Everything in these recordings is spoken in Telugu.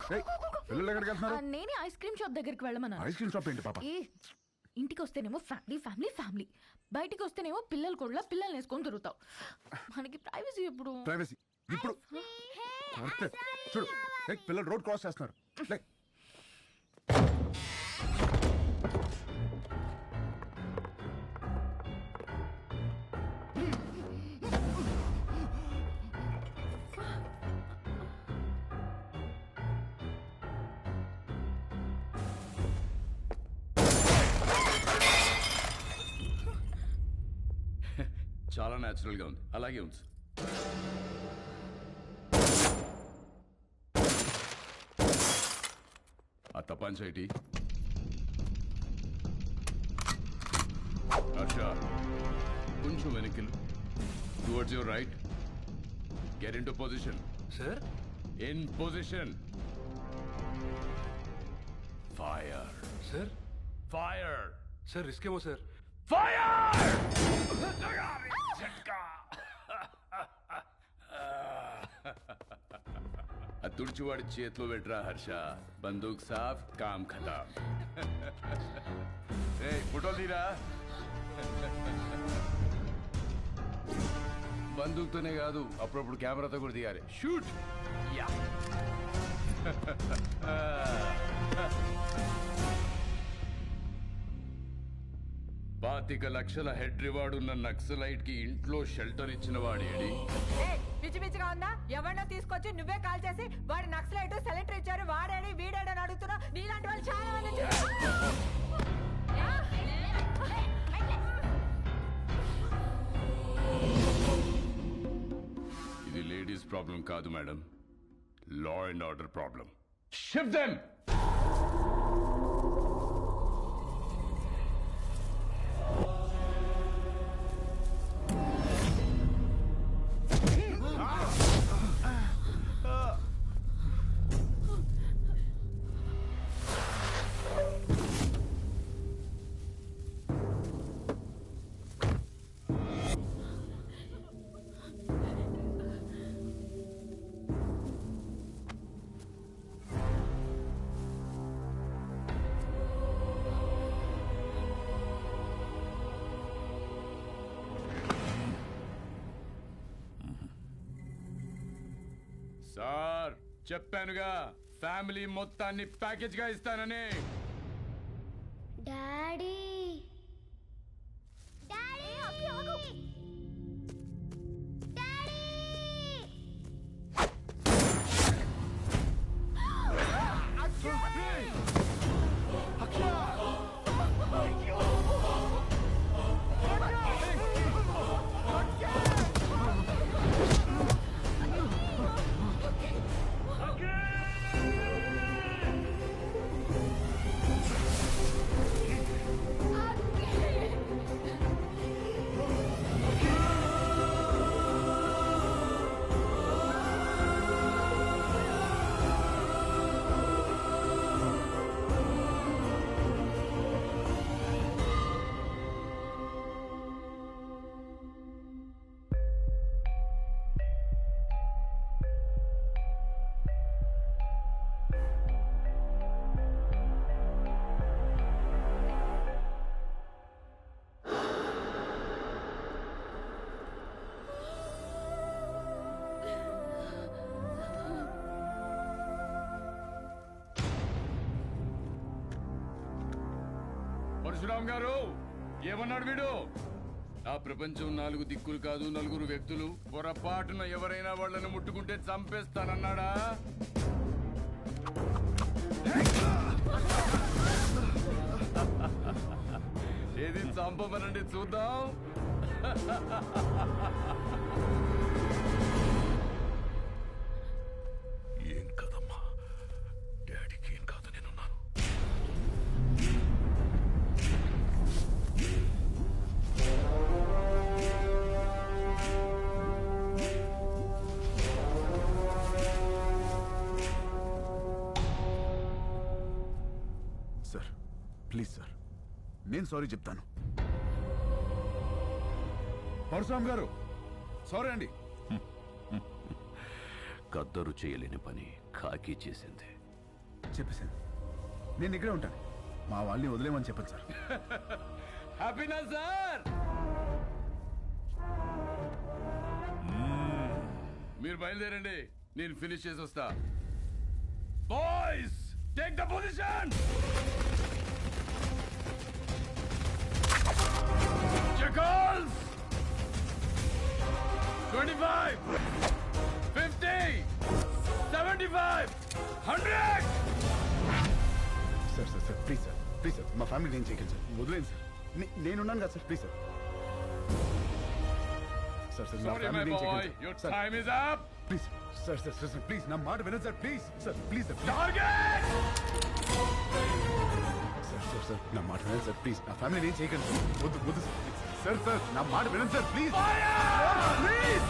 పిల్లలు ఎక్కడికి వెళ్తున్నారు? నేనే ఐస్ క్రీమ్ షాప్ దగ్గరికి వెళ్ళమన్నా. ఐస్ క్రీమ్ షాప్ ఏంటి పాప? ఇంటికి వస్తేనేమో ఫ్యామిలీ ఫ్యామిలీ ఫ్యామిలీ, బయటికి వస్తేనేమో పిల్లలు కూడా పిల్లల్ని వేసుకొని తిరుగుతావు. మనకి ప్రైవసీ ఎప్పుడు? ప్రైవసీ ఇప్పుడు చూడు, పిల్లలు రోడ్ క్రాస్ చేస్తున్నారు. చాలా న్యాచురల్ గా ఉంది, అలాగే ఉంది. ఆ తపాంచైటి హర్ష, కొంచెం వెనక్కి towards your right. Get in to position. Sir, in position. Fire. Sir, fire. Sir risk ఏమో సార్. ఫైర్. ఆ తుడిచివాడి చేతిలో పెట్టరా హర్ష. బందూక్ సాఫ్, కామ్ ఖతాం. ఫోటోలు తీరా. బందూక్తోనే కాదు, అప్పుడప్పుడు కెమెరాతో కూడా తీయాలి. షూట్. యా. 25 లక్షల హెడ్ రివార్డ్ ఉన్న నక్సలైట్ కి ఇంట్లో షెల్టర్ ఇచ్చిన వాడేడి? పిచ్చి పిచ్చిగా ఉందా? ఎవరినో తీసుకొచ్చి నువ్వే కాల్ చేసి వాడు నక్సలైట్ సెలెక్టర్ ఇచ్చారు, వాడేడి వీడేడని అడుగుతున్నా. నీలాంటి వాళ్ళు చాలా మంది. ఇది లేడీస్ ప్రాబ్లం కాదు madam, law and order problem. Shift them. Sir, చెప్పానుగా ఫ్యామిలీ మొత్తాన్ని ప్యాకేజ్ గా ఇస్తానని. డాడీ పరశురామ్ గారు, ఏమన్నాడు వీడు? నా ప్రపంచం 4 దిక్కులు కాదు, 4 వ్యక్తులు. పొరపాటున ఎవరైనా వాళ్ళని ముట్టుకుంటే చంపేస్తానన్నాడా? ఏది చంపమనండి చూద్దాం. ఏం కదమ్మా, డాడీకి ఏం కాదు, నేనున్నాను. సార్ ప్లీజ్ సార్, నేను సారీ చెప్తాను. పరశురామ్ గారు సారీ అండి. కద్దరు చేయలేని పని ఖాకీ చేసింది. చెప్పేశాను. నేను ఇక్కడే ఉంటాను. మా వాళ్ళని వదిలేమని చెప్పండి సార్. హ్యాపీనా సార్? మీరు బయలుదేరండి, నేను ఫినిష్ చేసి వస్తా. Boys, take the position. Jackals! 25, 50, 75, 100! Sir sir sir please sir, please sir, మా ఫ్యామిలీ నేను చేయకండి సార్, వదిలేండి సార్. నేనున్నాను కదా sir, please sir. Sir sir, నా Sorry, my ఫ్యామిలీ నేను boy, చేయకండి your sir. time is up. Please sir sir sir sir please నా మాట వినండి sir, please sir, please sir. Target! Sir sir sir నా మాట వినండి సార్, ప్లీజ్. నా ఫ్యామిలీ నేను చేయకండి సార్. వద్దు వద్దు సార్. సార్ నా మాట వినండి సార్, ప్లీజ్ ప్లీజ్.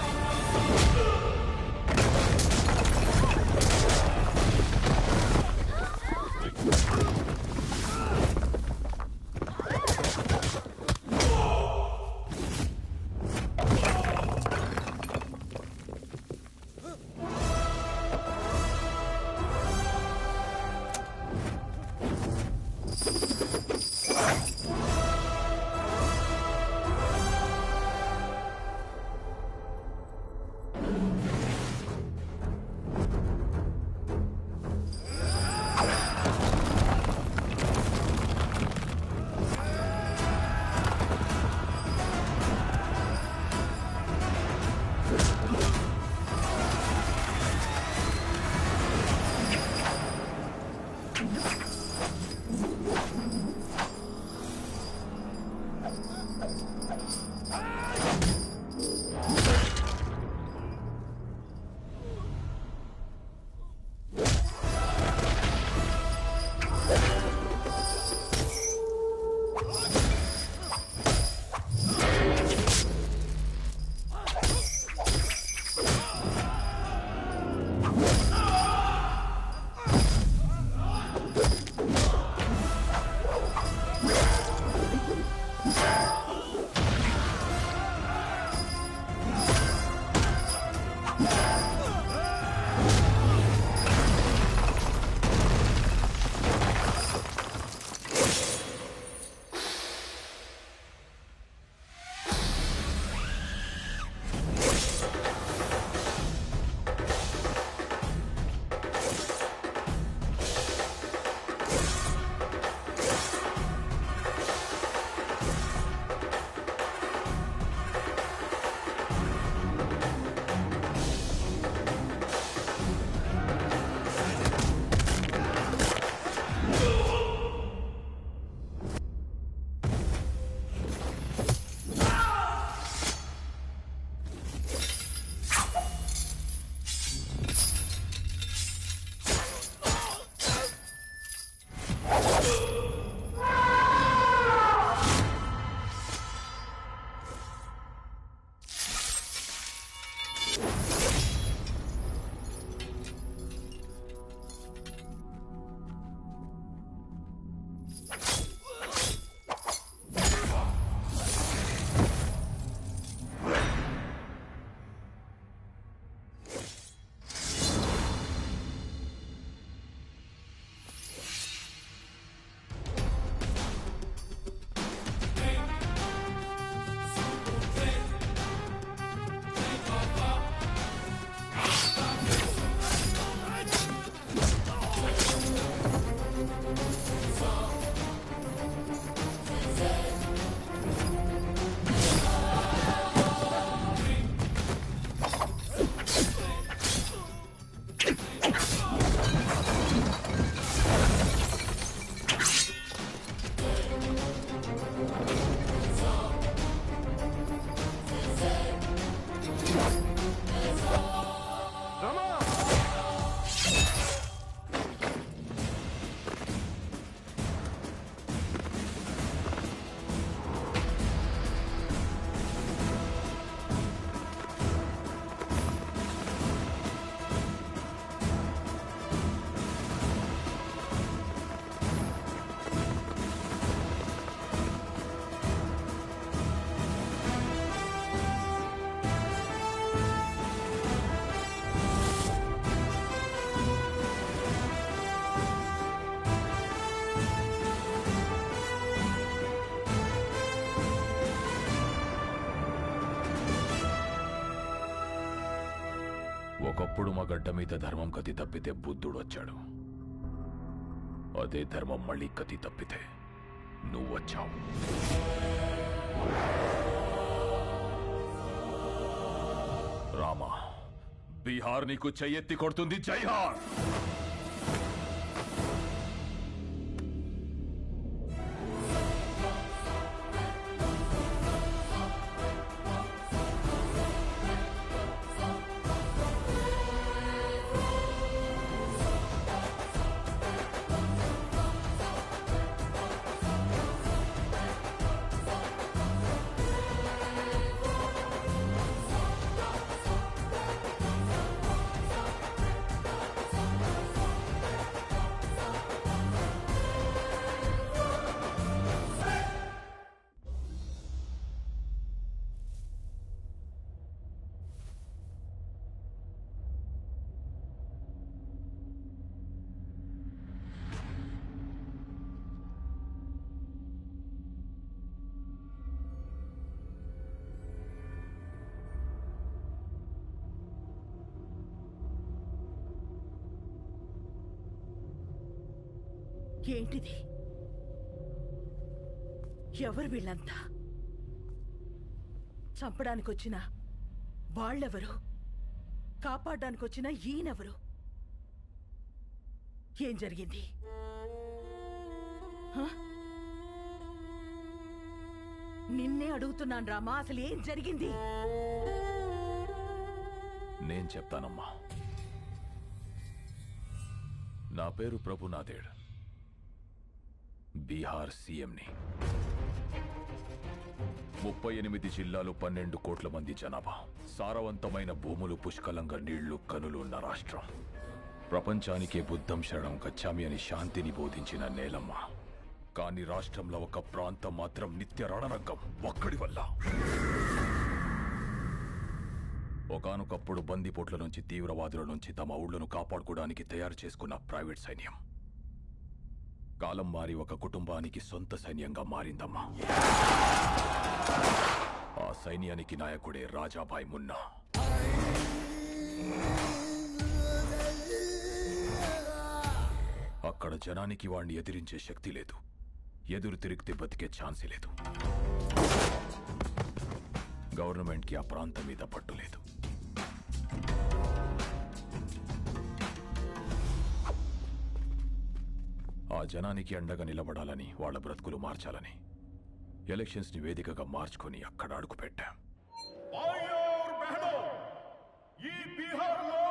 ఒకప్పుడు మా గడ్డ మీద ధర్మం కతి తప్పితే బుద్ధుడు వచ్చాడు. అదే ధర్మం మళ్ళీ కతి తప్పితే నువ్వు వచ్చావు. రామా, బీహార్ నీకు చెయ్యెత్తి కొడుతుంది. జైహార్. ఏంటిది? ఎవరు వీళ్ళంతా? చంపడానికొచ్చిన వాళ్ళెవరు? కాపాడడానికొచ్చిన ఈయనెవరు? ఏం జరిగింది? నిన్నే అడుగుతున్నాను రామా, అసలు ఏం జరిగింది? నేను చెప్తానమ్మా. నా పేరు ప్రభునాథేడ్, బీహార్ సీఎంని. 38 జిల్లాలు, 12 కోట్ల మంది జనాభా, సారవంతమైన భూములు, పుష్కలంగా నీళ్లు, కనులు ఉన్న రాష్ట్రం. ప్రపంచానికే బుద్ధం శరణం గచ్చామి అని శాంతిని బోధించిన నేలమ్మ. కానీ రాష్ట్రంలో ఒక ప్రాంతం మాత్రం నిత్య రణరంగం. ఒక్కడి వల్ల. ఒకానొకప్పుడు బందిపోట్ల నుంచి, తీవ్రవాదుల నుంచి తమ ఊళ్ళను కాపాడుకోవడానికి తయారు చేసుకున్న ప్రైవేట్ సైన్యం కాలం మారి ఒక కుటుంబానికి సొంత సైన్యంగా మారిందమ్మా. ఆ సైన్యానికి నాయకుడే రాజాభాయ్ మున్నా. అక్కడ జనానికి వాణ్ణి ఎదిరించే శక్తి లేదు. ఎదురు తిరిగితే బతికే ఛాన్సే లేదు. గవర్నమెంట్కి ఆ ప్రాంతం మీద పట్టు లేదు. ఆ జనానికి అండగా నిలబడాలని, వాళ్ళ బ్రతుకులు మార్చాలని ఎలక్షన్స్ ని వేదికగా మార్చుకొని అక్కడ అడుగు పెట్టాం. ఈ బీహార్లో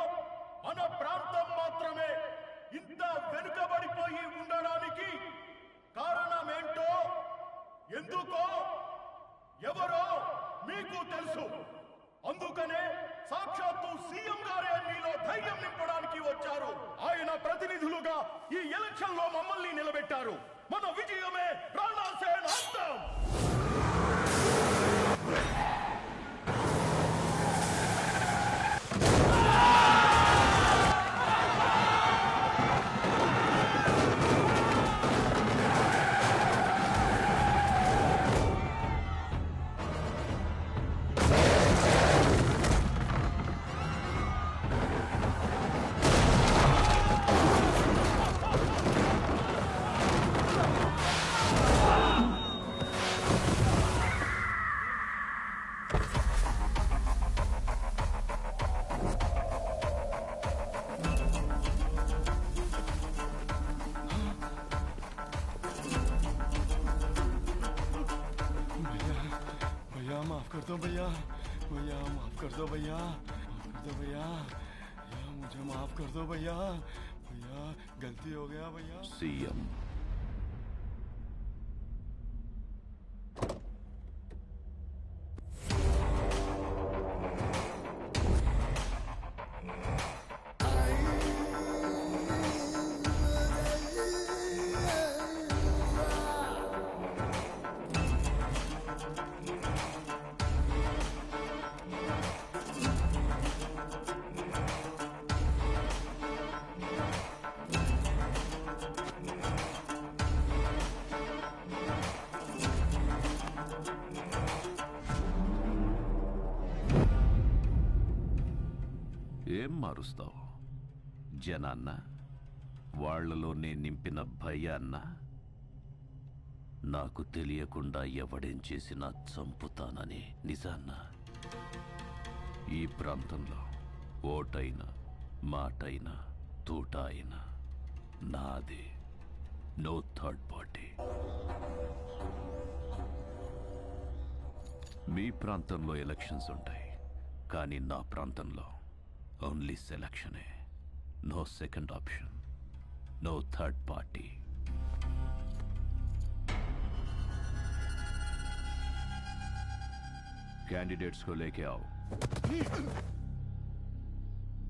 మన ప్రాంతం మాత్రమే ఇంత వెనుకబడిపోయి ఉండడానికి కారణమేంటో, ఎందుకో, ఎవరో మీకు తెలుసు. అందుకనే సాక్షాత్తు సీఎం గారే మీలో ధైర్యం నింపడానికి వచ్చారు. ఆయన ప్రతినిధులుగా ఈ ఎలక్షన్ లో మమ్మల్ని నిలబెట్టారు. మన విజయమే రాణా సేన అంతం. माफ कर दो भैया, भैया माफ कर दो भैया, माफ कर दो भैया, भैया मुझे माफ कर दो भैया, भैया गलती हो गया भैया. సీఎం ఏం మారుస్తావు? జనాన్న, వాళ్లలో నేను నింపిన భయాన్న? నాకు తెలియకుండా ఎవడేం చేసినా చంపుతానని నిజాన్న? ఈ ప్రాంతంలో ఓటైనా మాటైనా తూట అయినా నాది. No third party. మీ ప్రాంతంలో ఎలక్షన్స్ ఉంటాయి, కానీ నా ప్రాంతంలో ఓన్లీ సెలక్షనే. No second option, no third party. Candidates को लेके आओ।